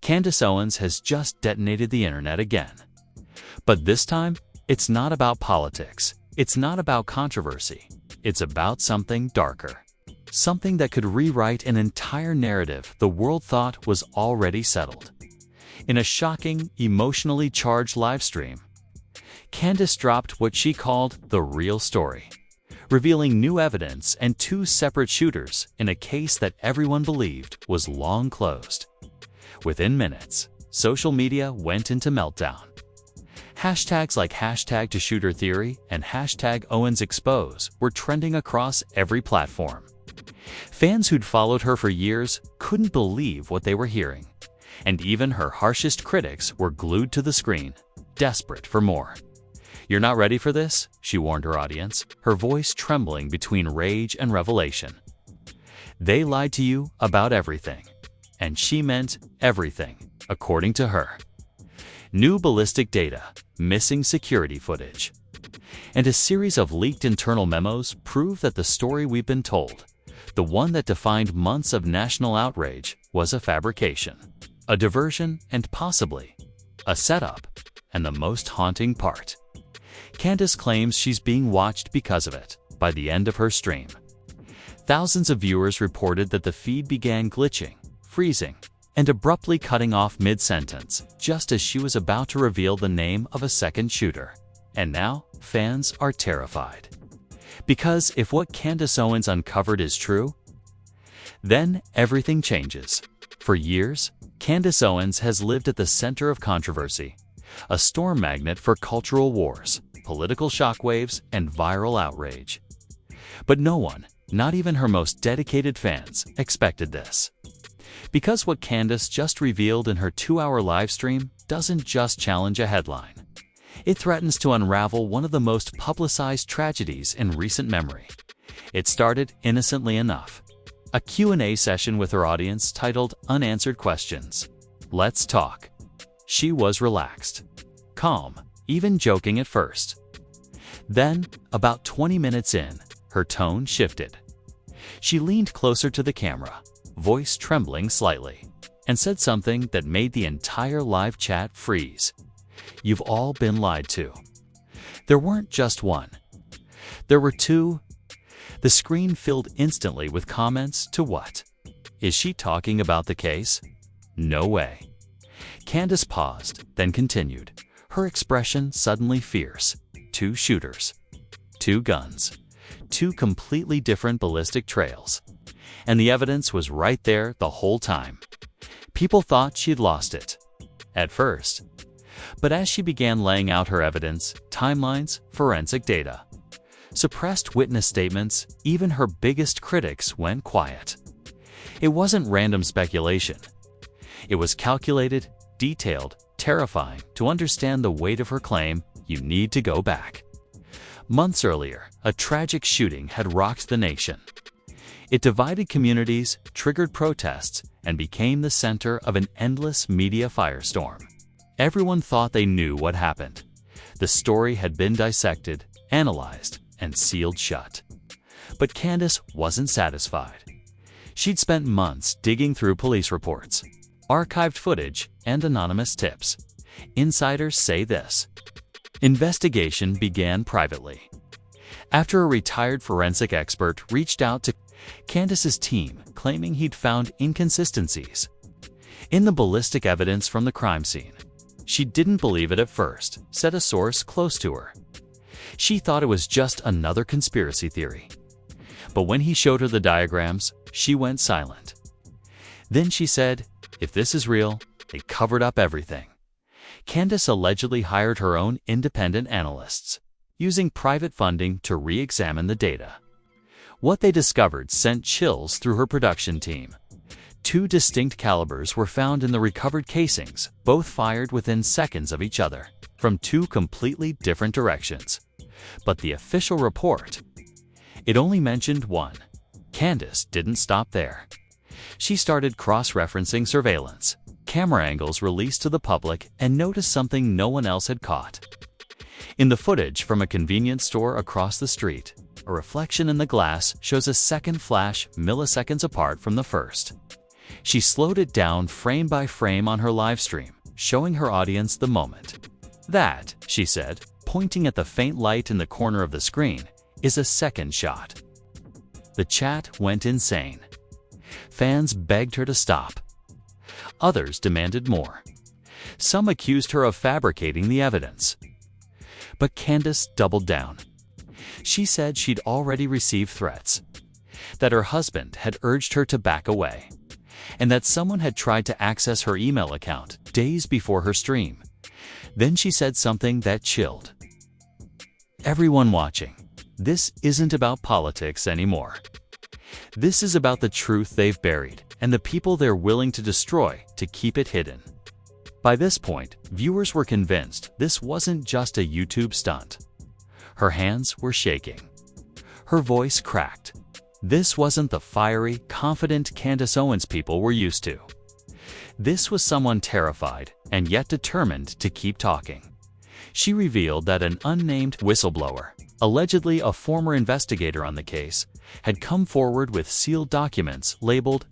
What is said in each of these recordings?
Candace Owens has just detonated the internet again. But this time, it's not about politics. It's not about controversy. It's about something darker. Something that could rewrite an entire narrative the world thought was already settled. In a shocking, emotionally charged livestream, Candace dropped what she called the real story, revealing new evidence and two separate shooters in a case that everyone believed was long closed. Within minutes, social media went into meltdown. Hashtags like #ToShooterTheory and #OwensExpose were trending across every platform. Fans who'd followed her for years couldn't believe what they were hearing, and even her harshest critics were glued to the screen, desperate for more. "You're not ready for this," she warned her audience, her voice trembling between rage and revelation. They lied to you about everything, and she meant everything, according to her. New ballistic data, missing security footage, and a series of leaked internal memos prove that the story we've been told, the one that defined months of national outrage, was a fabrication, a diversion, and possibly a setup. And the most haunting part, Candace claims she's being watched because of it. By the end of her stream, thousands of viewers reported that the feed began glitching, freezing, and abruptly cutting off mid-sentence, just as she was about to reveal the name of a second shooter. And now, fans are terrified. Because if what Candace Owens uncovered is true, then everything changes. For years, Candace Owens has lived at the center of controversy, a storm magnet for cultural wars, political shockwaves, and viral outrage. But no one, not even her most dedicated fans, expected this. Because what Candace just revealed in her 2-hour live stream doesn't just challenge a headline. It threatens to unravel one of the most publicized tragedies in recent memory. It started innocently enough. A Q&A session with her audience titled "Unanswered Questions. Let's Talk." She was relaxed, calm, even joking at first. Then, about 20 minutes in, her tone shifted. She leaned closer to the camera, voice trembling slightly, and said something that made the entire live chat freeze. "You've all been lied to." There weren't just one. There were two. The screen filled instantly with comments to what? Is she talking about the case? No way. Candace paused, then continued, her expression suddenly fierce. Two shooters. Two guns. Two completely different ballistic trails. And the evidence was right there the whole time. People thought she'd lost it. At first. But as she began laying out her evidence, timelines, forensic data, suppressed witness statements, even her biggest critics went quiet. It wasn't random speculation. It was calculated, detailed, terrifying. To understand the weight of her claim, you need to go back. Months earlier, a tragic shooting had rocked the nation. It divided communities, triggered protests, and became the center of an endless media firestorm. Everyone thought they knew what happened. The story had been dissected, analyzed, and sealed shut. But Candace wasn't satisfied. She'd spent months digging through police reports, archived footage, and anonymous tips. Insiders say this. Investigation began privately. After a retired forensic expert reached out to Candace's team claiming he'd found inconsistencies in the ballistic evidence from the crime scene. She didn't believe it at first, said a source close to her. She thought it was just another conspiracy theory. But when he showed her the diagrams, she went silent. Then she said, "If this is real, they covered up everything." Candace allegedly hired her own independent analysts, using private funding to re-examine the data. What they discovered sent chills through her production team. Two distinct calibers were found in the recovered casings, both fired within seconds of each other, from two completely different directions. But the official report, it only mentioned one. Candace didn't stop there. She started cross-referencing surveillance, camera angles released to the public, and noticed something no one else had caught. In the footage from a convenience store across the street, a reflection in the glass shows a second flash milliseconds apart from the first. She slowed it down frame by frame on her live stream, showing her audience the moment. "That," she said, pointing at the faint light in the corner of the screen, "is a second shot." The chat went insane. Fans begged her to stop. Others demanded more. Some accused her of fabricating the evidence. But Candace doubled down. She said she'd already received threats, that her husband had urged her to back away, and that someone had tried to access her email account days before her stream. Then she said something that chilled. "Everyone watching, this isn't about politics anymore. This is about the truth they've buried and the people they're willing to destroy to keep it hidden." By this point, viewers were convinced this wasn't just a YouTube stunt. Her hands were shaking. Her voice cracked. This wasn't the fiery, confident Candace Owens people were used to. This was someone terrified and yet determined to keep talking. She revealed that an unnamed whistleblower, allegedly a former investigator on the case, had come forward with sealed documents labeled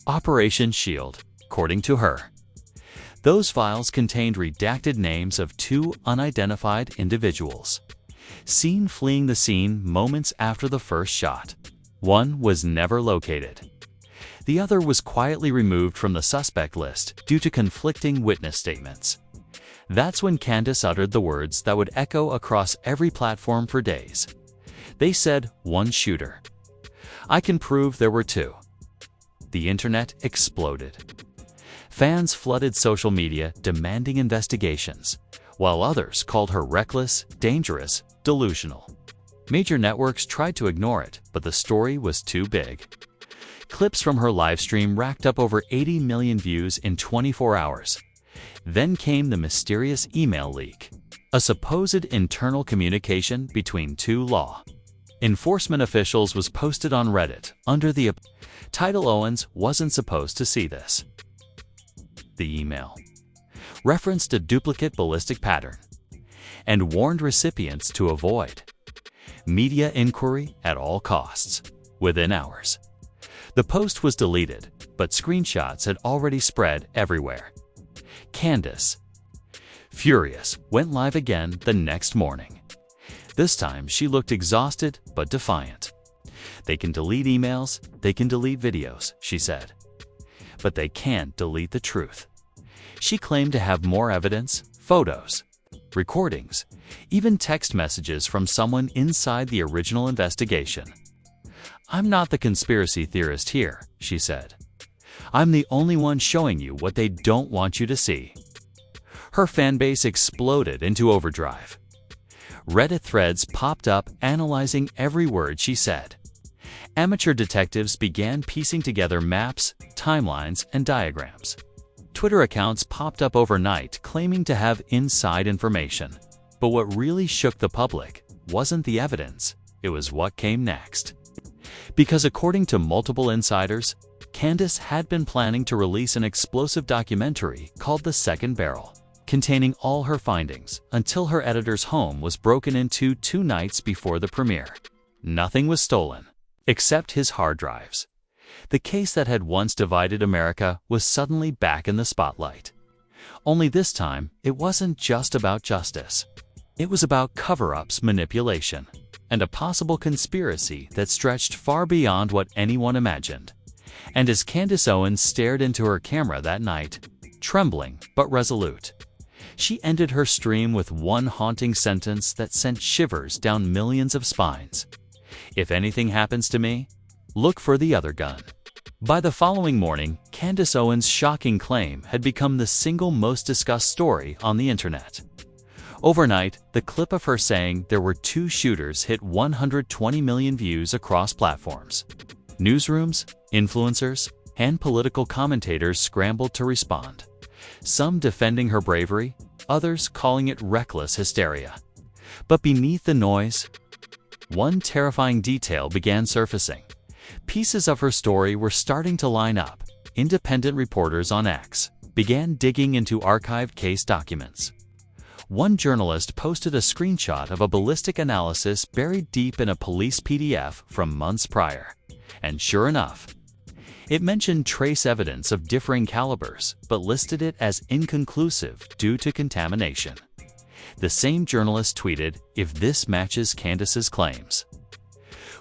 Operation Shield, according to her. Those files contained redacted names of two unidentified individuals, seen fleeing the scene moments after the first shot. One was never located. The other was quietly removed from the suspect list due to conflicting witness statements. That's when Candace uttered the words that would echo across every platform for days. They said, "One shooter. I can prove there were two." The internet exploded. Fans flooded social media demanding investigations, while others called her reckless, dangerous, delusional. Major networks tried to ignore it, but the story was too big. Clips from her livestream racked up over 80 million views in 24 hours. Then came the mysterious email leak, a supposed internal communication between two law enforcement officials was posted on Reddit under the title "Owens wasn't supposed to see this." The email referenced a duplicate ballistic pattern and warned recipients to avoid media inquiry at all costs. Within hours, the post was deleted, but screenshots had already spread everywhere. Candace, furious, went live again the next morning. This time she looked exhausted but defiant. "They can delete emails, they can delete videos," she said. "But they can't delete the truth." She claimed to have more evidence, photos, recordings, even text messages from someone inside the original investigation. "I'm not the conspiracy theorist here," she said. "I'm the only one showing you what they don't want you to see." Her fanbase exploded into overdrive. Reddit threads popped up analyzing every word she said. Amateur detectives began piecing together maps, timelines, and diagrams. Twitter accounts popped up overnight claiming to have inside information. But what really shook the public wasn't the evidence, it was what came next. Because according to multiple insiders, Candace had been planning to release an explosive documentary called The Second Barrel, containing all her findings, until her editor's home was broken into 2 nights before the premiere. Nothing was stolen, except his hard drives. The case that had once divided America was suddenly back in the spotlight. Only this time, it wasn't just about justice. It was about cover-ups, manipulation, and a possible conspiracy that stretched far beyond what anyone imagined. And as Candace Owens stared into her camera that night, trembling but resolute, she ended her stream with one haunting sentence that sent shivers down millions of spines. "If anything happens to me, look for the other gun." By the following morning, Candace Owens' shocking claim had become the single most discussed story on the internet. Overnight, the clip of her saying there were 2 shooters hit 120 million views across platforms. Newsrooms, influencers, and political commentators scrambled to respond, some defending her bravery, others calling it reckless hysteria. But beneath the noise, one terrifying detail began surfacing. Pieces of her story were starting to line up. Independent reporters on X began digging into archived case documents. One journalist posted a screenshot of a ballistic analysis buried deep in a police PDF from months prior. And sure enough, It mentioned trace evidence of differing calibers, but listed it as inconclusive due to contamination. The same journalist tweeted, "If this matches Candace's claims."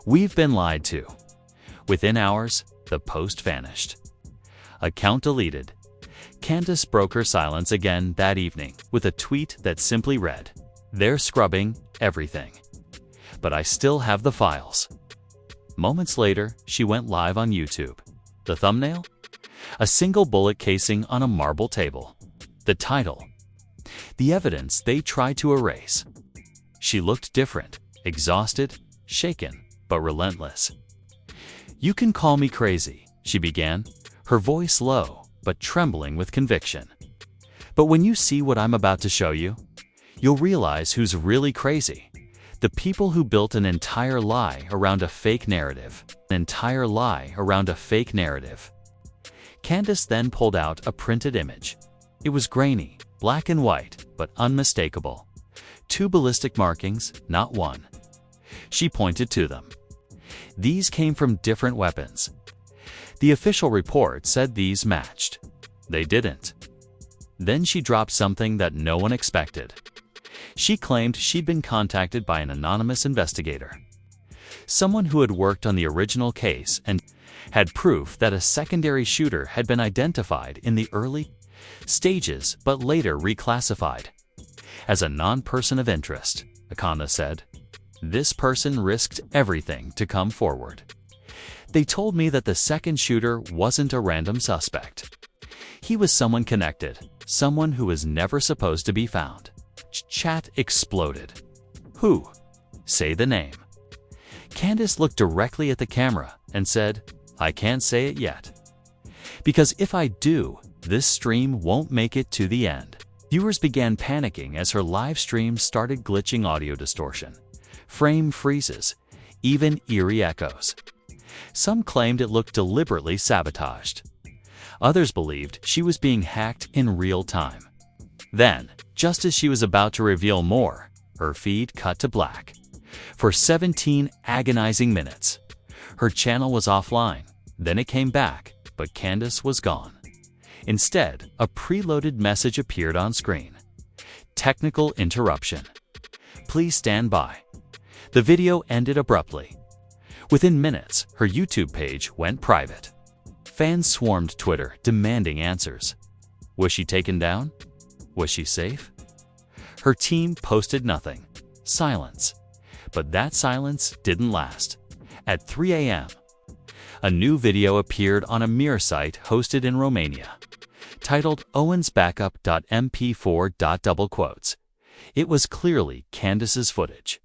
"We've been lied to." Within hours, the post vanished. Account deleted. Candace broke her silence again that evening with a tweet that simply read, "They're scrubbing everything. But I still have the files." Moments later, she went live on YouTube. The thumbnail? A single bullet casing on a marble table. The title? "The evidence they tried to erase." She looked different, exhausted, shaken, but relentless. "You can call me crazy," she began, her voice low, but trembling with conviction. "But when you see what I'm about to show you, you'll realize who's really crazy. The people who built an entire lie around a fake narrative. An entire lie around a fake narrative." Candace then pulled out a printed image. It was grainy, black and white, but unmistakable. 2 ballistic markings, not one. She pointed to them. These came from different weapons. The official report said these matched. They didn't. Then she dropped something that no one expected. She claimed she'd been contacted by an anonymous investigator, someone who had worked on the original case and had proof that a secondary shooter had been identified in the early stages but later reclassified as a non-person of interest. Akana said, "This person risked everything to come forward. They told me that the second shooter wasn't a random suspect. He was someone connected, someone who was never supposed to be found." Chat exploded. "Who? Say the name." Candace looked directly at the camera and said, "I can't say it yet. Because if I do, this stream won't make it to the end." Viewers began panicking as her live stream started glitching, audio distortion, frame freezes, even eerie echoes. Some claimed it looked deliberately sabotaged. Others believed she was being hacked in real time. Then, just as she was about to reveal more, her feed cut to black. For 17 agonizing minutes, her channel was offline. Then it came back, but Candace was gone. Instead, a preloaded message appeared on screen. "Technical interruption. Please stand by." The video ended abruptly. Within minutes, her YouTube page went private. Fans swarmed Twitter, demanding answers. Was she taken down? Was she safe? Her team posted nothing. Silence. But that silence didn't last. At 3 a.m., a new video appeared on a mirror site hosted in Romania, titled owensbackup.mp4. It was clearly Candace's footage,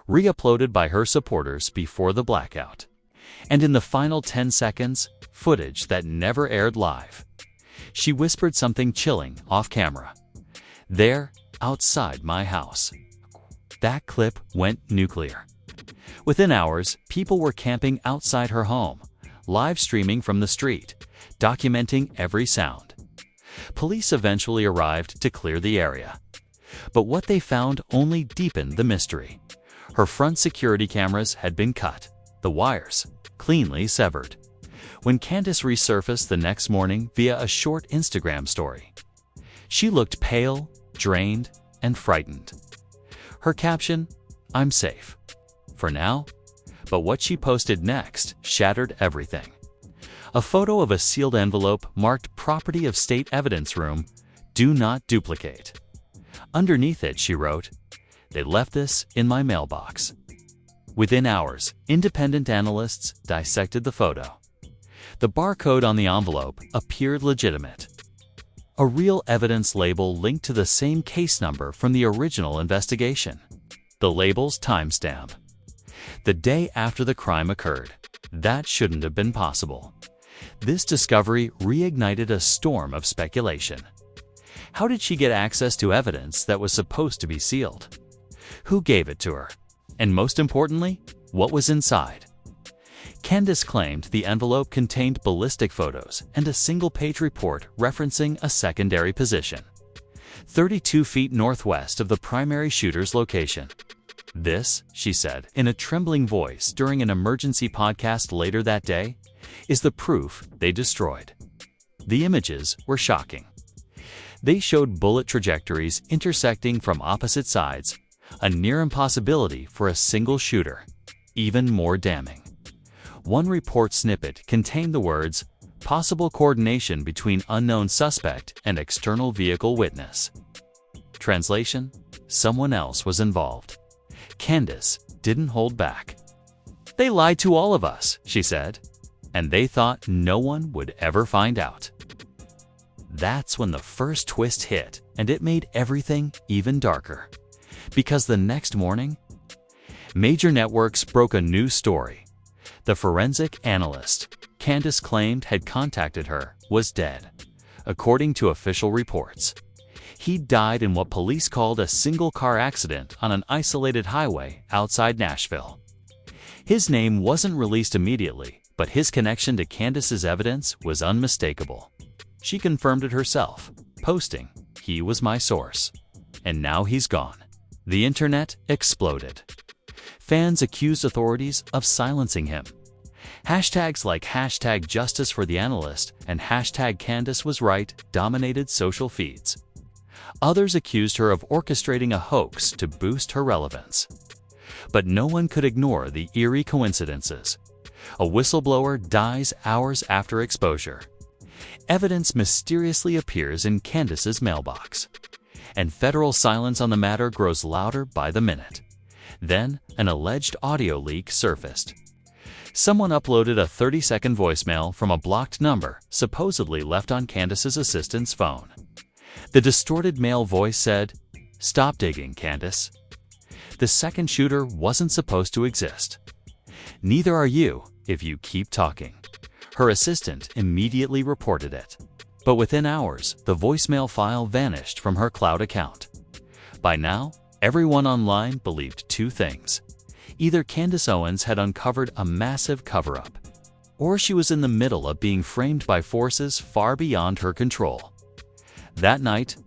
re-uploaded by her supporters before the blackout. And in the final 10 seconds, footage that never aired live. She whispered something chilling off camera. "There, outside my house." That clip went nuclear. Within hours, people were camping outside her home, live streaming from the street, documenting every sound. Police eventually arrived to clear the area. But what they found only deepened the mystery. Her front security cameras had been cut, the wires cleanly severed. When Candace resurfaced the next morning via a short Instagram story, she looked pale, drained, and frightened. Her caption, "I'm safe. For now." But what she posted next shattered everything. A photo of a sealed envelope marked "Property of State Evidence Room, do not duplicate." Underneath it, she wrote, "They left this in my mailbox." Within hours, independent analysts dissected the photo. The barcode on the envelope appeared legitimate. A real evidence label linked to the same case number from the original investigation. The label's timestamp. The day after the crime occurred. That shouldn't have been possible. This discovery reignited a storm of speculation. How did she get access to evidence that was supposed to be sealed? Who gave it to her? And most importantly, what was inside? Candace claimed the envelope contained ballistic photos and a single-page report referencing a secondary position, 32 feet northwest of the primary shooter's location. This, she said in a trembling voice during an emergency podcast later that day, is the proof they destroyed. The images were shocking. They showed bullet trajectories intersecting from opposite sides, a near impossibility for a single shooter. Even more damning, one report snippet contained the words, "Possible coordination between unknown suspect and external vehicle witness." Translation: someone else was involved. Candace didn't hold back. "They lied to all of us," she said, "and they thought no one would ever find out." That's when the first twist hit, and it made everything even darker. Because the next morning, major networks broke a new story. The forensic analyst Candace claimed had contacted her was dead, according to official reports. He died in what police called a single-car accident on an isolated highway outside Nashville. His name wasn't released immediately, but his connection to Candace's evidence was unmistakable. She confirmed it herself, posting, "He was my source." And now he's gone. The internet exploded. Fans accused authorities of silencing him. Hashtags like #JusticeForTheAnalyst and #CandaceWasRight dominated social feeds. Others accused her of orchestrating a hoax to boost her relevance. But no one could ignore the eerie coincidences. A whistleblower dies hours after exposure. Evidence mysteriously appears in Candace's mailbox. And federal silence on the matter grows louder by the minute. Then, an alleged audio leak surfaced. Someone uploaded a 30-second voicemail from a blocked number supposedly left on Candace's assistant's phone. The distorted male voice said, "Stop digging, Candace. The second shooter wasn't supposed to exist. Neither are you if you keep talking." Her assistant immediately reported it. But within hours, the voicemail file vanished from her cloud account. By now, everyone online believed two things. Either Candace Owens had uncovered a massive cover-up, or she was in the middle of being framed by forces far beyond her control. That night,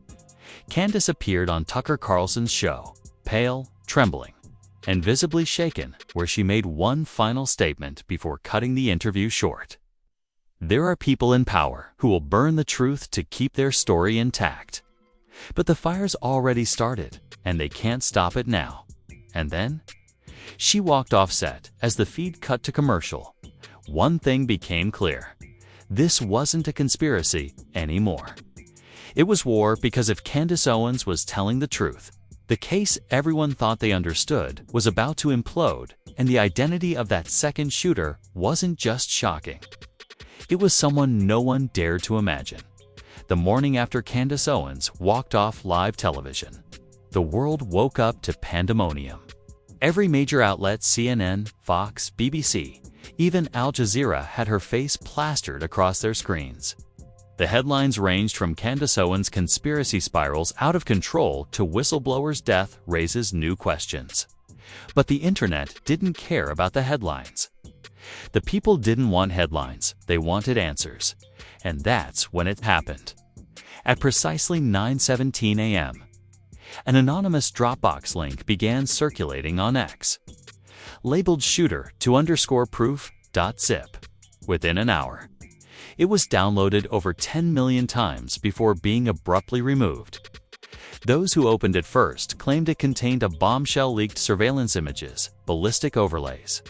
Candace appeared on Tucker Carlson's show, pale, trembling, and visibly shaken, where she made one final statement before cutting the interview short. "There are people in power who will burn the truth to keep their story intact. But the fire's already started, and they can't stop it now." And then, she walked off set as the feed cut to commercial. One thing became clear. This wasn't a conspiracy anymore. It was war, because if Candace Owens was telling the truth, the case everyone thought they understood was about to implode, and the identity of that second shooter wasn't just shocking. It was someone no one dared to imagine. The morning after Candace Owens walked off live television, the world woke up to pandemonium. Every major outlet, CNN, Fox, BBC, even Al Jazeera, had her face plastered across their screens. The headlines ranged from "Candace Owens conspiracy spirals out of control" to "Whistleblower's death raises new questions." But the internet didn't care about the headlines. The people didn't want headlines, they wanted answers. And that's when it happened. At precisely 9:17 a.m., an anonymous Dropbox link began circulating on X, labeled shooter to_proof.zip. Within an hour, it was downloaded over 10 million times before being abruptly removed. Those who opened it first claimed it contained a bombshell-leaked surveillance images, ballistic overlays,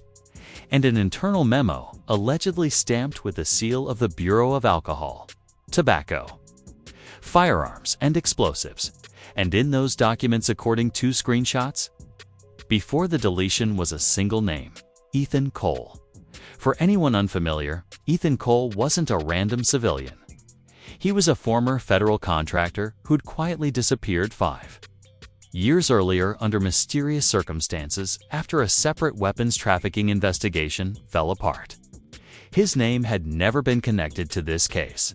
and an internal memo allegedly stamped with the seal of the Bureau of Alcohol, Tobacco, Firearms, and Explosives. And in those documents, according to screenshots, before the deletion was a single name: Ethan Cole. For anyone unfamiliar, Ethan Cole wasn't a random civilian. He was a former federal contractor who'd quietly disappeared 5 years earlier under mysterious circumstances after a separate weapons trafficking investigation fell apart. His name had never been connected to this case.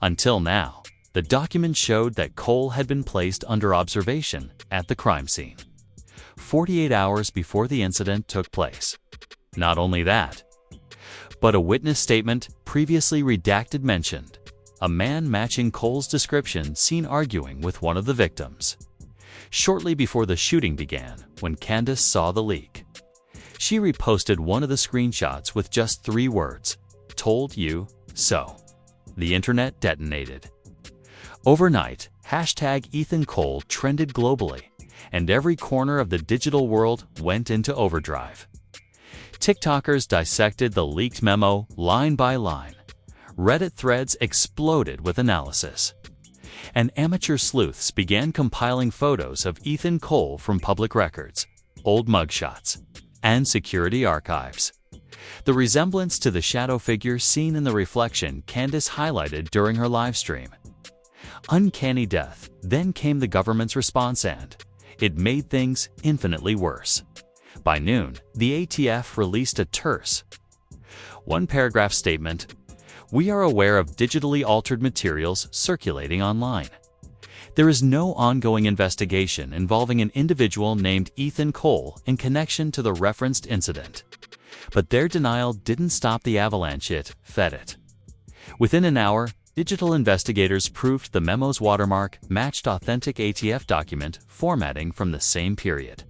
Until now, the document showed that Cole had been placed under observation at the crime scene 48 hours before the incident took place. Not only that, but a witness statement previously redacted mentioned a man matching Cole's description seen arguing with one of the victims shortly before the shooting began. When Candace saw the leak, she reposted one of the screenshots with just 3 words: told you so. The internet detonated. Overnight, #EthanCole trended globally, and every corner of the digital world went into overdrive. TikTokers dissected the leaked memo line by line. Reddit threads exploded with analysis. And amateur sleuths began compiling photos of Ethan Cole from public records, old mugshots, and security archives. The resemblance to the shadow figure seen in the reflection Candace highlighted during her livestream. Uncanny death. Then came the government's response, and it made things infinitely worse. By noon, the ATF released a terse, one-paragraph statement: "We are aware of digitally altered materials circulating online. There is no ongoing investigation involving an individual named Ethan Cole in connection to the referenced incident." But their denial didn't stop the avalanche, it fed it. Within an hour, digital investigators proved the memo's watermark matched authentic ATF document formatting from the same period.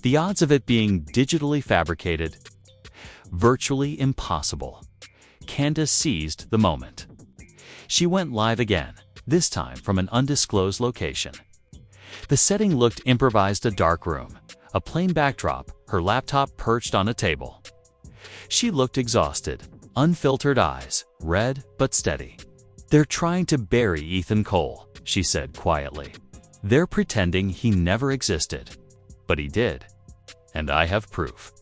The odds of it being digitally fabricated? Virtually impossible. Candace seized the moment. She went live again, this time from an undisclosed location. The setting looked improvised: a dark room, a plain backdrop, her laptop perched on a table. She looked exhausted, unfiltered eyes, red but steady. "They're trying to bury Ethan Cole," she said quietly. "They're pretending he never existed. But he did. And I have proof."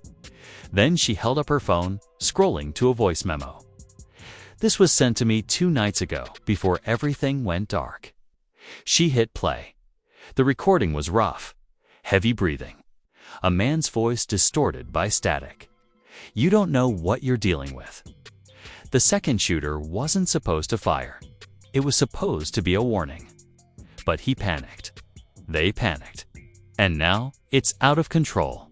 Then she held up her phone, scrolling to a voice memo. "This was sent to me 2 nights ago, before everything went dark." She hit play. The recording was rough, heavy breathing, a man's voice distorted by static. You don't know what you're dealing with. The second shooter wasn't supposed to fire. It was supposed to be a warning. But he panicked. They panicked. And now it's out of control.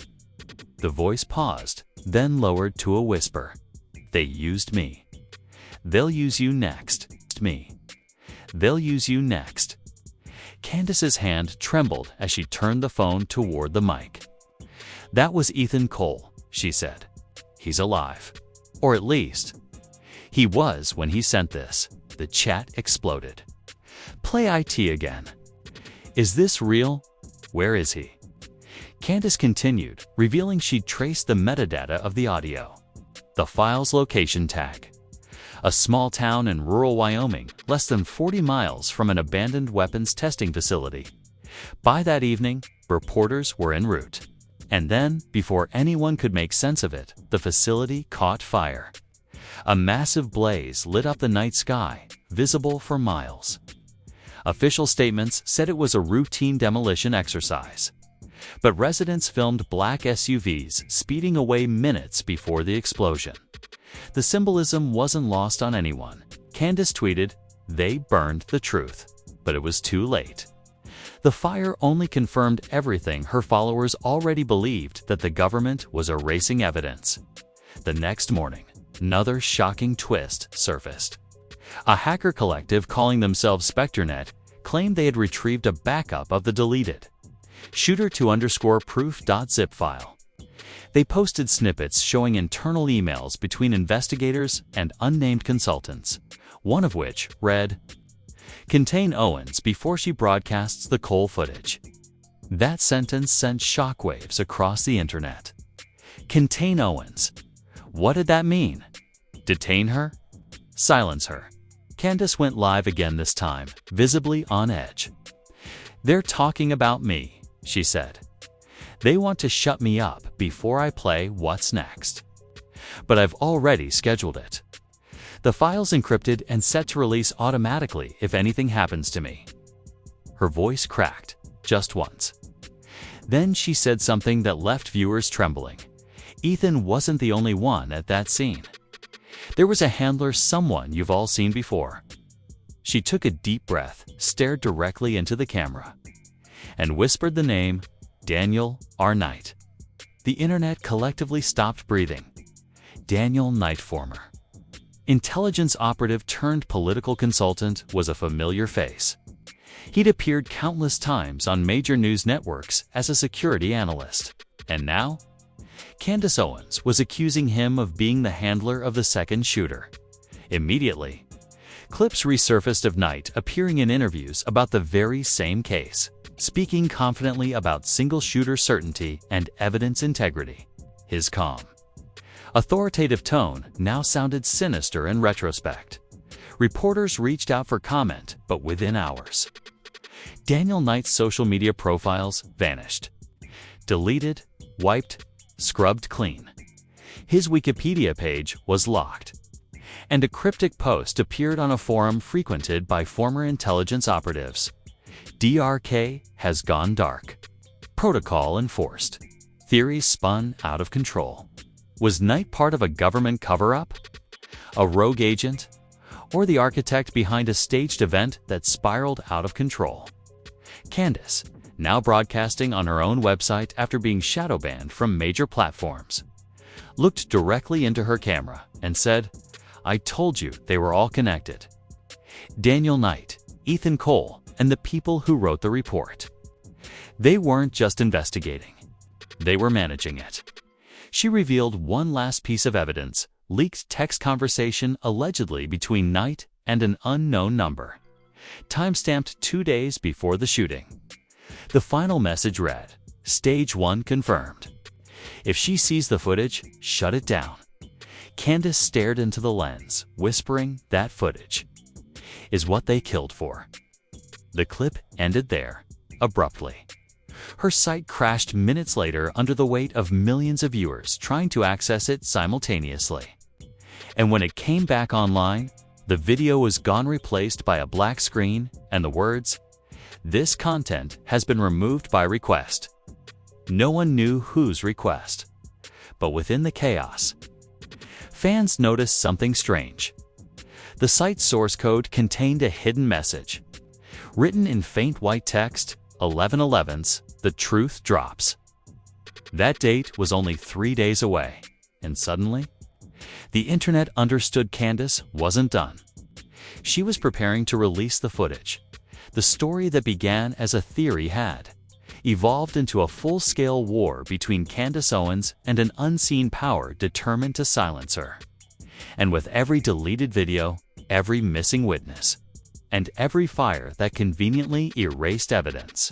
The voice paused, then lowered to a whisper. "They used me. They'll use you next. Me. They'll use you next." Candace's hand trembled as she turned the phone toward the mic. "That was Ethan Cole," she said. "He's alive. Or at least, he was when he sent this." The chat exploded. "Play IT again. Is this real? Where is he?" Candace continued, revealing she'd traced the metadata of the audio. The file's location tag. A small town in rural Wyoming, less than 40 miles from an abandoned weapons testing facility. By that evening, reporters were en route. And then, before anyone could make sense of it, the facility caught fire. A massive blaze lit up the night sky, visible for miles. Official statements said it was a routine demolition exercise. But residents filmed black SUVs speeding away minutes before the explosion. The symbolism wasn't lost on anyone. Candace tweeted, "They burned the truth." But it was too late. The fire only confirmed everything her followers already believed, that the government was erasing evidence. The next morning, another shocking twist surfaced. A hacker collective calling themselves SpectreNet claimed they had retrieved a backup of the deleted shooter2_proof.zip file. They posted snippets showing internal emails between investigators and unnamed consultants, one of which read, "Candace Owens before she broadcasts the Cole footage." That sentence sent shockwaves across the internet. Candace Owens. What did that mean? Detain her? Silence her? Candace went live again, this time, visibly on edge. "They're talking about me," she said. "They want to shut me up before I play what's next. But I've already scheduled it. The file's encrypted and set to release automatically if anything happens to me." Her voice cracked, just once. Then she said something that left viewers trembling. Ethan wasn't the only one at that scene. There was a handler, someone you've all seen before. She took a deep breath, stared directly into the camera, and whispered the name, Daniel R. Knight. The internet collectively stopped breathing. Daniel Knightformer. Intelligence operative turned political consultant was a familiar face. He'd appeared countless times on major news networks as a security analyst. And now? Candace Owens was accusing him of being the handler of the second shooter. Immediately, clips resurfaced of Knight appearing in interviews about the very same case, speaking confidently about single-shooter certainty and evidence integrity. His calm, authoritative tone now sounded sinister in retrospect. Reporters reached out for comment, but within hours, Daniel Knight's social media profiles vanished. Deleted, wiped, scrubbed clean. His Wikipedia page was locked, and a cryptic post appeared on a forum frequented by former intelligence operatives. DRK has gone dark. Protocol enforced. Theories spun out of control. Was Knight part of a government cover-up? A rogue agent? Or the architect behind a staged event that spiraled out of control? Candace, now broadcasting on her own website after being shadow banned from major platforms, looked directly into her camera and said, "I told you they were all connected." Daniel Knight, Ethan Cole, and the people who wrote the report. They weren't just investigating. They were managing it. She revealed one last piece of evidence, leaked text conversation allegedly between Knight and an unknown number, time-stamped 2 days before the shooting. The final message read, "Stage 1 confirmed. If she sees the footage, shut it down." Candace stared into the lens, whispering, "That footage is what they killed for." The clip ended there, abruptly. Her site crashed minutes later under the weight of millions of viewers trying to access it simultaneously. And when it came back online, the video was gone, replaced by a black screen and the words, "This content has been removed by request." No one knew whose request. But within the chaos, fans noticed something strange. The site's source code contained a hidden message. Written in faint white text, 11/11's, "The truth drops." That date was only 3 days away, and suddenly, the internet understood Candace wasn't done. She was preparing to release the footage. The story that began as a theory had evolved into a full-scale war between Candace Owens and an unseen power determined to silence her. And with every deleted video, every missing witness, and every fire that conveniently erased evidence,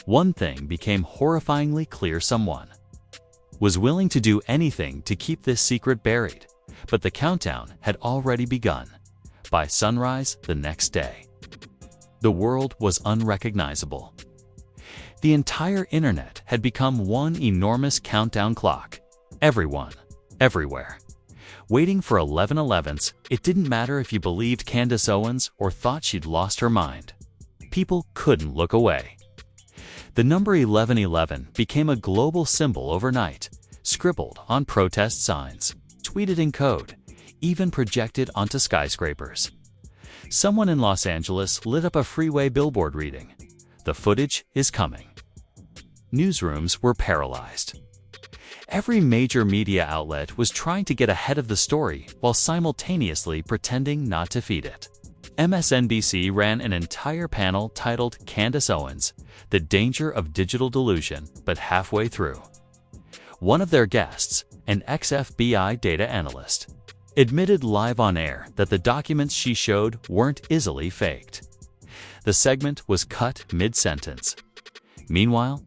one thing became horrifyingly clear: someone was willing to do anything to keep this secret buried, but the countdown had already begun. By sunrise the next day, the world was unrecognizable. The entire internet had become one enormous countdown clock. Everyone, everywhere, waiting for 11/11's. It didn't matter if you believed Candace Owens or thought she'd lost her mind. People couldn't look away. The number 11/11 became a global symbol overnight, scribbled on protest signs, tweeted in code, even projected onto skyscrapers. Someone in Los Angeles lit up a freeway billboard reading, "The footage is coming." Newsrooms were paralyzed. Every major media outlet was trying to get ahead of the story while simultaneously pretending not to feed it. MSNBC ran an entire panel titled "Candace Owens: The Danger of Digital Delusion," but halfway through, one of their guests, an ex-FBI data analyst, admitted live on air that the documents she showed weren't easily faked. The segment was cut mid-sentence. Meanwhile,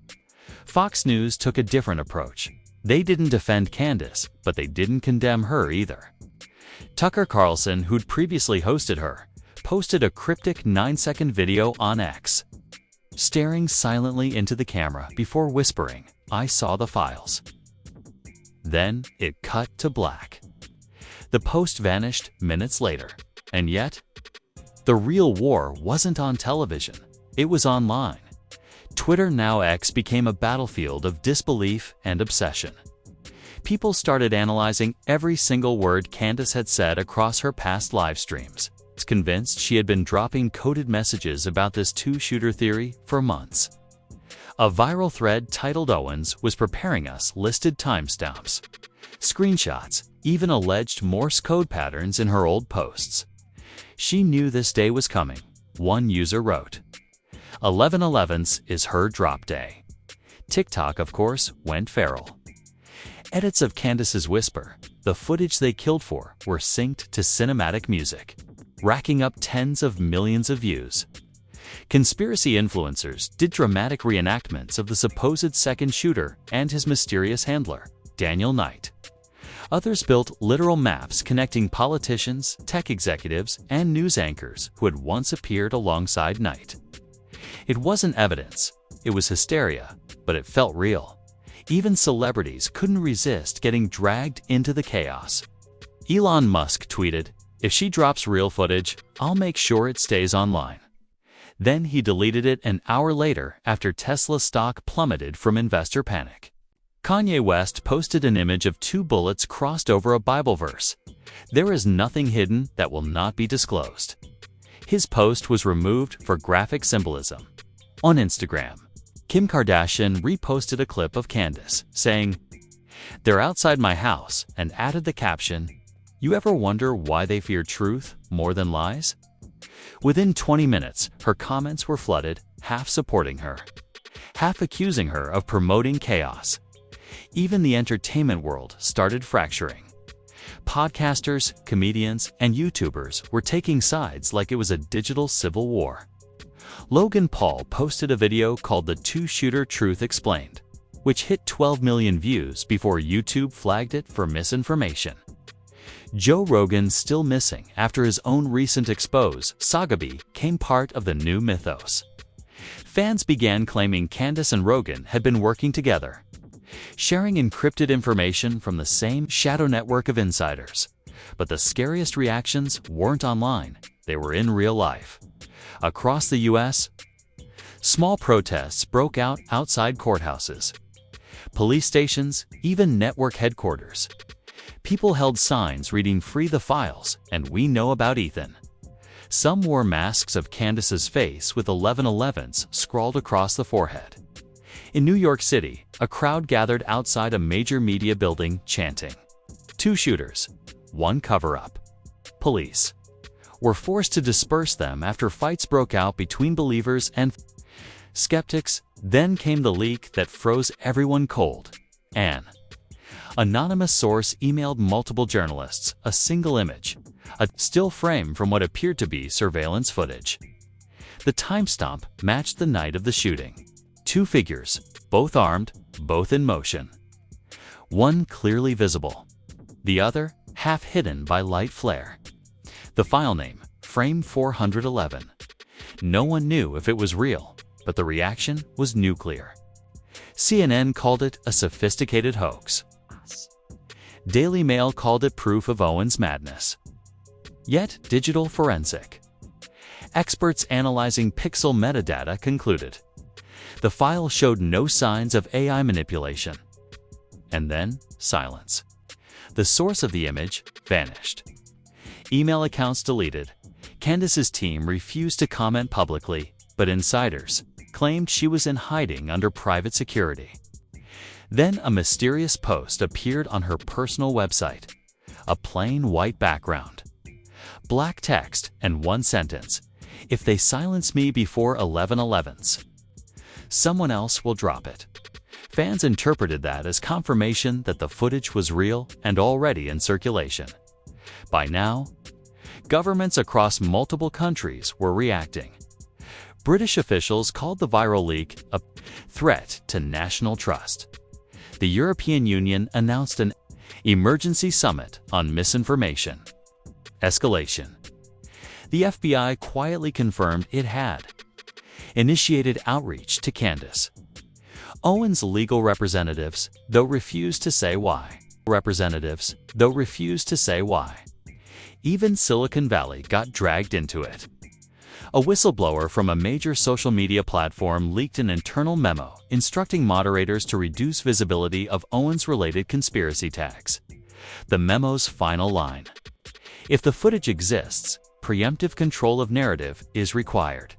Fox News took a different approach. They didn't defend Candace, but they didn't condemn her either. Tucker Carlson, who'd previously hosted her, posted a cryptic 9-second video on X, staring silently into the camera before whispering, "I saw the files." Then it cut to black. The post vanished minutes later, and yet, the real war wasn't on television, it was online. Twitter, now X, became a battlefield of disbelief and obsession. People started analyzing every single word Candace had said across her past live streams, convinced she had been dropping coded messages about this two-shooter theory for months. A viral thread titled "Owens was preparing us" listed timestamps, screenshots, even alleged Morse code patterns in her old posts. She knew this day was coming. One user wrote, 11/11's is her drop day. TikTok, of course, went feral. Edits of Candace's whisper, the footage they killed for, were synced to cinematic music, racking up tens of millions of views. Conspiracy influencers did dramatic reenactments of the supposed second shooter and his mysterious handler, Daniel Knight. Others built literal maps connecting politicians, tech executives, and news anchors who had once appeared alongside Knight. It wasn't evidence, it was hysteria, but it felt real. Even celebrities couldn't resist getting dragged into the chaos. Elon Musk tweeted, "If she drops real footage, I'll make sure it stays online." Then he deleted it an hour later after Tesla stock plummeted from investor panic. Kanye West posted an image of 2 bullets crossed over a Bible verse. "There is nothing hidden that will not be disclosed." His post was removed for graphic symbolism. On Instagram, Kim Kardashian reposted a clip of Candace, saying, "They're outside my house," and added the caption, "You ever wonder why they fear truth more than lies?" Within 20 minutes, her comments were flooded, half supporting her, half accusing her of promoting chaos. Even the entertainment world started fracturing. Podcasters, comedians, and YouTubers were taking sides like it was a digital civil war. Logan Paul posted a video called "The Two-Shooter Truth Explained," which hit 12 million views before YouTube flagged it for misinformation. Joe Rogan still missing after his own recent expose, Sagabi, came part of the new mythos. Fans began claiming Candace and Rogan had been working together, sharing encrypted information from the same shadow network of insiders. But the scariest reactions weren't online, they were in real life. Across the U.S., small protests broke out outside courthouses, police stations, even network headquarters. People held signs reading "Free the files" and "We know about Ethan." Some wore masks of Candace's face with 1111s scrawled across the forehead. In New York City, a crowd gathered outside a major media building chanting, "Two shooters, one cover-up." Police were forced to disperse them after fights broke out between believers and skeptics. Then came the leak that froze everyone cold. An anonymous source emailed multiple journalists a single image, a still frame from what appeared to be surveillance footage. The timestamp matched the night of the shooting. 2 figures, both armed, both in motion. One clearly visible, the other half hidden by light flare. The file name, Frame 411. No one knew if it was real, but the reaction was nuclear. CNN called it a sophisticated hoax. Daily Mail called it proof of Owens' madness. Yet, digital forensic experts analyzing pixel metadata concluded the file showed no signs of AI manipulation. And then, silence. The source of the image vanished. Email accounts deleted. Candace's team refused to comment publicly, but insiders claimed she was in hiding under private security. Then a mysterious post appeared on her personal website. A plain white background, black text, and one sentence: "If they silence me before 1111s, someone else will drop it." Fans interpreted that as confirmation that the footage was real and already in circulation. By now, governments across multiple countries were reacting. British officials called the viral leak a threat to national trust. The European Union announced an emergency summit on misinformation. Escalation. The FBI quietly confirmed it had initiated outreach to Candace Owens' legal representatives, though refused to say why. Even Silicon Valley got dragged into it. A whistleblower from a major social media platform leaked an internal memo instructing moderators to reduce visibility of Owens-related conspiracy tags. The memo's final line: "If the footage exists, preemptive control of narrative is required."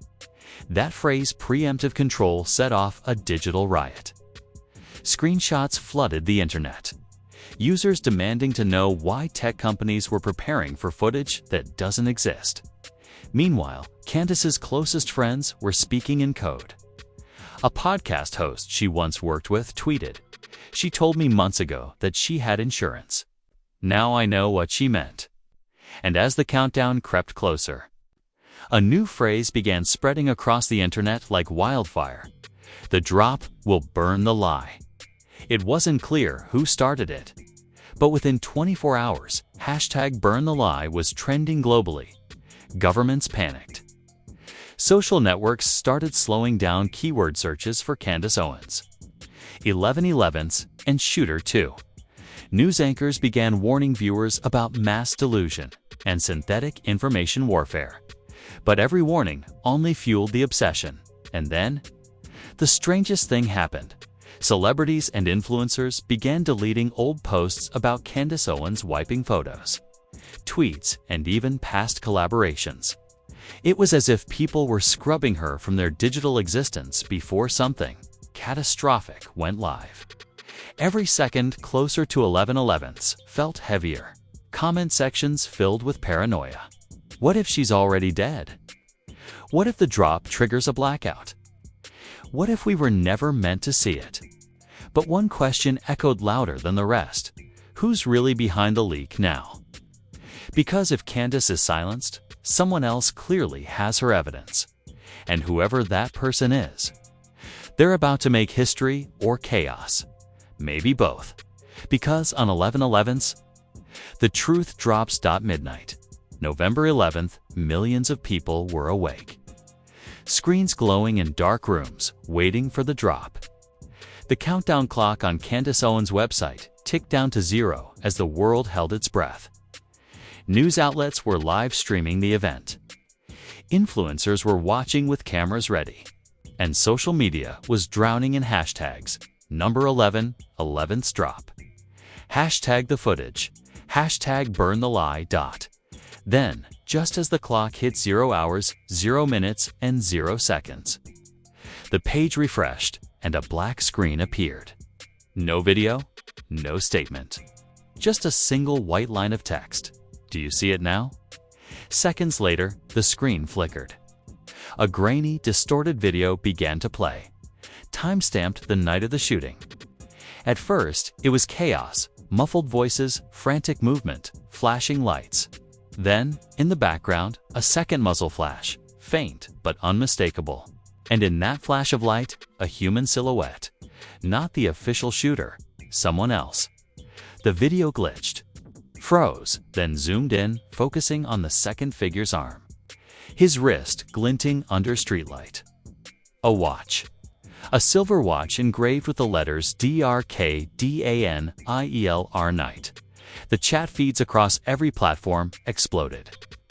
That phrase, preemptive control, set off a digital riot. Screenshots flooded the internet. Users demanding to know why tech companies were preparing for footage that doesn't exist. Meanwhile, Candace's closest friends were speaking in code. A podcast host she once worked with tweeted, She told me months ago that she had insurance. Now I know what she meant. And as the countdown crept closer, a new phrase began spreading across the internet like wildfire. The drop will burn the lie. It wasn't clear who started it, but within 24 hours, #BurnTheLie was trending globally. Governments panicked. Social networks started slowing down keyword searches for Candace Owens. 11/11s and Shooter 2. News anchors began warning viewers about mass delusion and synthetic information warfare. But every warning only fueled the obsession. And then, the strangest thing happened. Celebrities and influencers began deleting old posts about Candace Owens wiping photos, tweets, and even past collaborations. It was as if people were scrubbing her from their digital existence before something catastrophic went live. Every second closer to 11/11s felt heavier. Comment sections filled with paranoia. What if she's already dead? What if the drop triggers a blackout? What if we were never meant to see it? But one question echoed louder than the rest. Who's really behind the leak now? Because if Candace is silenced, someone else clearly has her evidence. And whoever that person is, they're about to make history or chaos. Maybe both. Because on 11/11s, the truth drops. Midnight. November 11th, millions of people were awake. Screens glowing in dark rooms, waiting for the drop. The countdown clock on Candace Owens' website ticked down to 0 as the world held its breath. News outlets were live streaming the event. Influencers were watching with cameras ready. And social media was drowning in hashtags. Number 11, 11th drop. Hashtag the footage. Hashtag burn the lie. Then, just as the clock hit 0 hours, 0 minutes, and 0 seconds, the page refreshed and a black screen appeared. No video, no statement. Just a single white line of text. Do you see it now? Seconds later, the screen flickered. A grainy, distorted video began to play, time-stamped the night of the shooting. At first, it was chaos, muffled voices, frantic movement, flashing lights. Then, in the background, a second muzzle flash, faint but unmistakable. And in that flash of light, a human silhouette. Not the official shooter, someone else. The video glitched, froze, then zoomed in, focusing on the second figure's arm. His wrist glinting under streetlight. A watch. A silver watch engraved with the letters DRKDANIELR Night. The chat feeds across every platform exploded.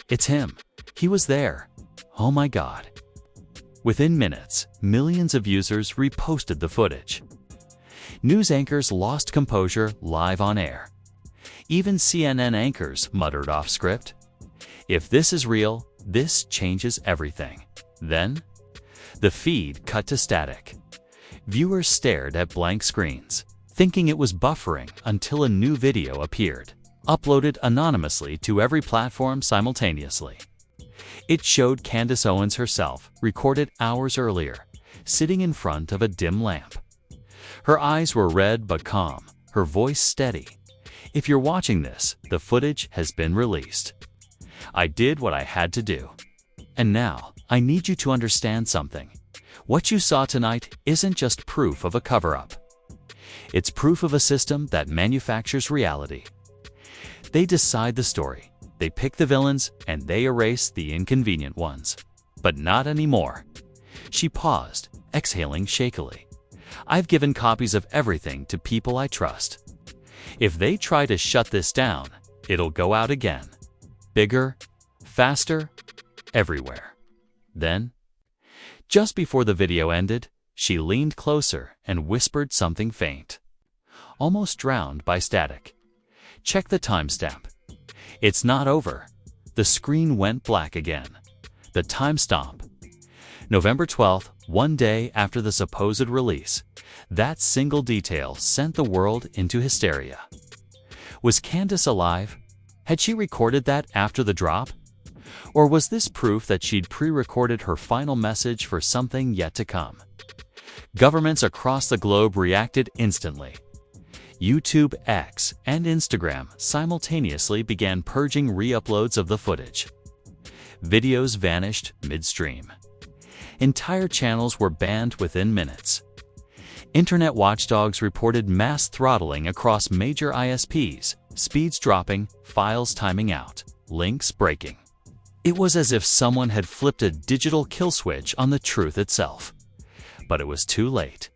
It's him. He was there. Oh my God. Within minutes, millions of users reposted the footage. News anchors lost composure live on air. Even CNN anchors muttered off script. If this is real, this changes everything. Then, the feed cut to static. Viewers stared at blank screens, thinking it was buffering until a new video appeared, uploaded anonymously to every platform simultaneously. It showed Candace Owens herself, recorded hours earlier, sitting in front of a dim lamp. Her eyes were red but calm, her voice steady. If you're watching this, the footage has been released. I did what I had to do. And now, I need you to understand something. What you saw tonight isn't just proof of a cover-up. It's proof of a system that manufactures reality. They decide the story, they pick the villains, and they erase the inconvenient ones. But not anymore. She paused, exhaling shakily. I've given copies of everything to people I trust. If they try to shut this down, it'll go out again. Bigger, faster, everywhere. Then, just before the video ended, she leaned closer and whispered something faint, almost drowned by static. Check the timestamp. It's not over. The screen went black again. The timestamp. November 12th, one day after the supposed release. That single detail sent the world into hysteria. Was Candace alive? Had she recorded that after the drop? Or was this proof that she'd pre-recorded her final message for something yet to come? Governments across the globe reacted instantly. YouTube, X, and Instagram simultaneously began purging re-uploads of the footage. Videos vanished midstream. Entire channels were banned within minutes. Internet watchdogs reported mass throttling across major ISPs, speeds dropping, files timing out, links breaking. It was as if someone had flipped a digital kill switch on the truth itself. But it was too late.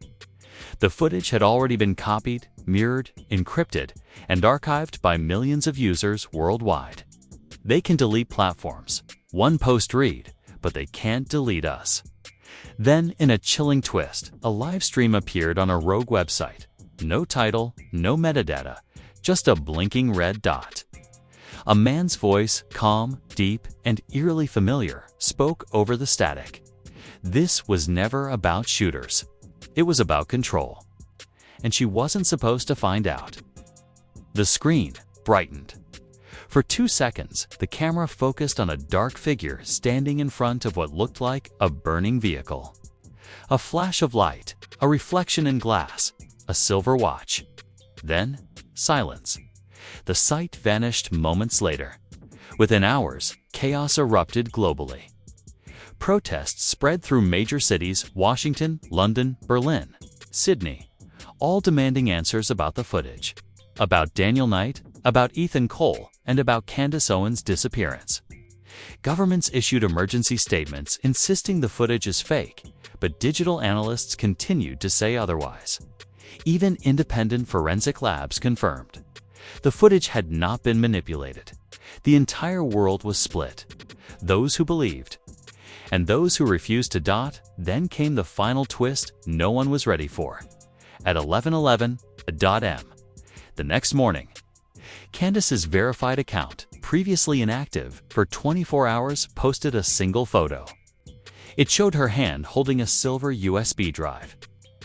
The footage had already been copied, mirrored, encrypted, and archived by millions of users worldwide. They can delete platforms, one post read, but they can't delete us. Then, in a chilling twist, a live stream appeared on a rogue website. No title, no metadata, just a blinking red dot. A man's voice, calm, deep, and eerily familiar, spoke over the static. This was never about shooters. It was about control. And she wasn't supposed to find out. The screen brightened. For 2 seconds, the camera focused on a dark figure standing in front of what looked like a burning vehicle. A flash of light, a reflection in glass, a silver watch. Then, silence. The sight vanished moments later. Within hours, chaos erupted globally. Protests spread through major cities: Washington, London, Berlin, Sydney, all demanding answers about the footage. About Daniel Knight, about Ethan Cole, and about Candace Owens' disappearance. Governments issued emergency statements insisting the footage is fake, but digital analysts continued to say otherwise. Even independent forensic labs confirmed. The footage had not been manipulated. The entire world was split. Those who believed, and those who refused to. Then came the final twist no one was ready for. At 11:11 .m. the next morning, Candace's verified account, previously inactive for 24 hours, posted a single photo. It showed her hand holding a silver USB drive.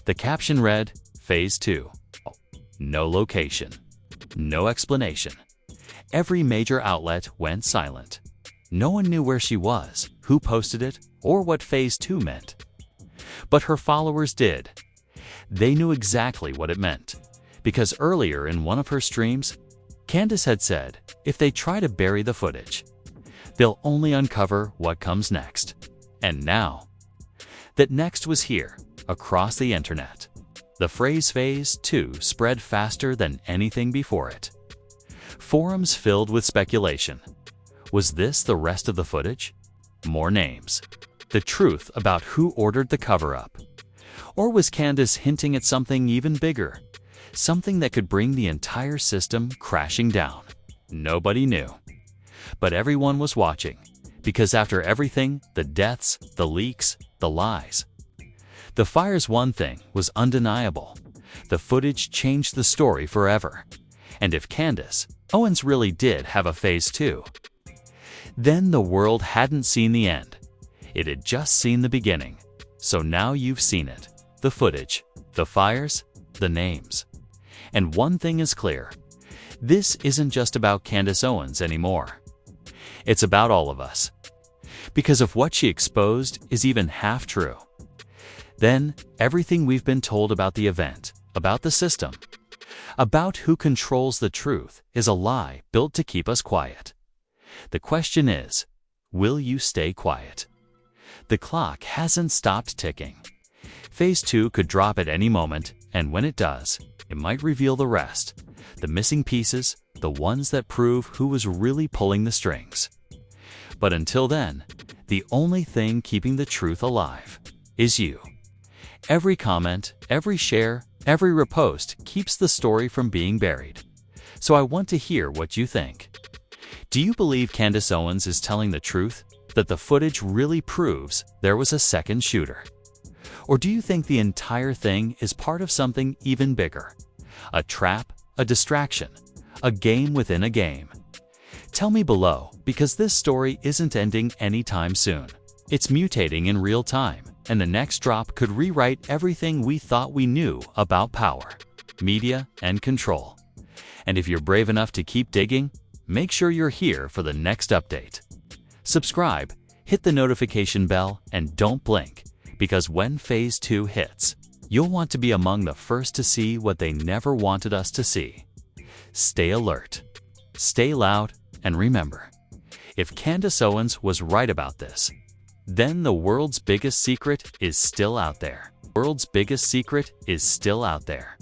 The caption read, Phase 2. No location. No explanation. Every major outlet went silent. No one knew where she was, who posted it, or what Phase 2 meant. But her followers did. They knew exactly what it meant, because earlier in one of her streams, Candace had said, if they try to bury the footage, they'll only uncover what comes next. And now, that next was here, across the internet. The phrase Phase 2 spread faster than anything before it. Forums filled with speculation. Was this the rest of the footage? More names. The truth about who ordered the cover-up. Or was Candace hinting at something even bigger? Something that could bring the entire system crashing down. Nobody knew. But everyone was watching, because after everything, the deaths, the leaks, the lies, the fire's one thing was undeniable. The footage changed the story forever. And if Candace Owens really did have a Phase 2, then the world hadn't seen the end. It had just seen the beginning. So now you've seen it. The footage, the fires, the names. And one thing is clear. This isn't just about Candace Owens anymore. It's about all of us. Because if what she exposed is even half true, then everything we've been told about the event, about the system, about who controls the truth is a lie built to keep us quiet. The question is, will you stay quiet? The clock hasn't stopped ticking. Phase 2 could drop at any moment, and when it does, it might reveal the rest, the missing pieces, the ones that prove who was really pulling the strings. But until then, the only thing keeping the truth alive is you. Every comment, every share, every repost keeps the story from being buried. So I want to hear what you think. Do you believe Candace Owens is telling the truth, that the footage really proves there was a second shooter? Or do you think the entire thing is part of something even bigger? A trap, a distraction, a game within a game? Tell me below, because this story isn't ending anytime soon. It's mutating in real time, and the next drop could rewrite everything we thought we knew about power, media, and control. And if you're brave enough to keep digging, make sure you're here for the next update. Subscribe, hit the notification bell, and don't blink, because when Phase 2 hits, You'll want to be among the first to see what they never wanted us to see. Stay alert, stay loud, and remember, if Candace Owens was right about this, then the world's biggest secret is still out there. World's biggest secret is still out there.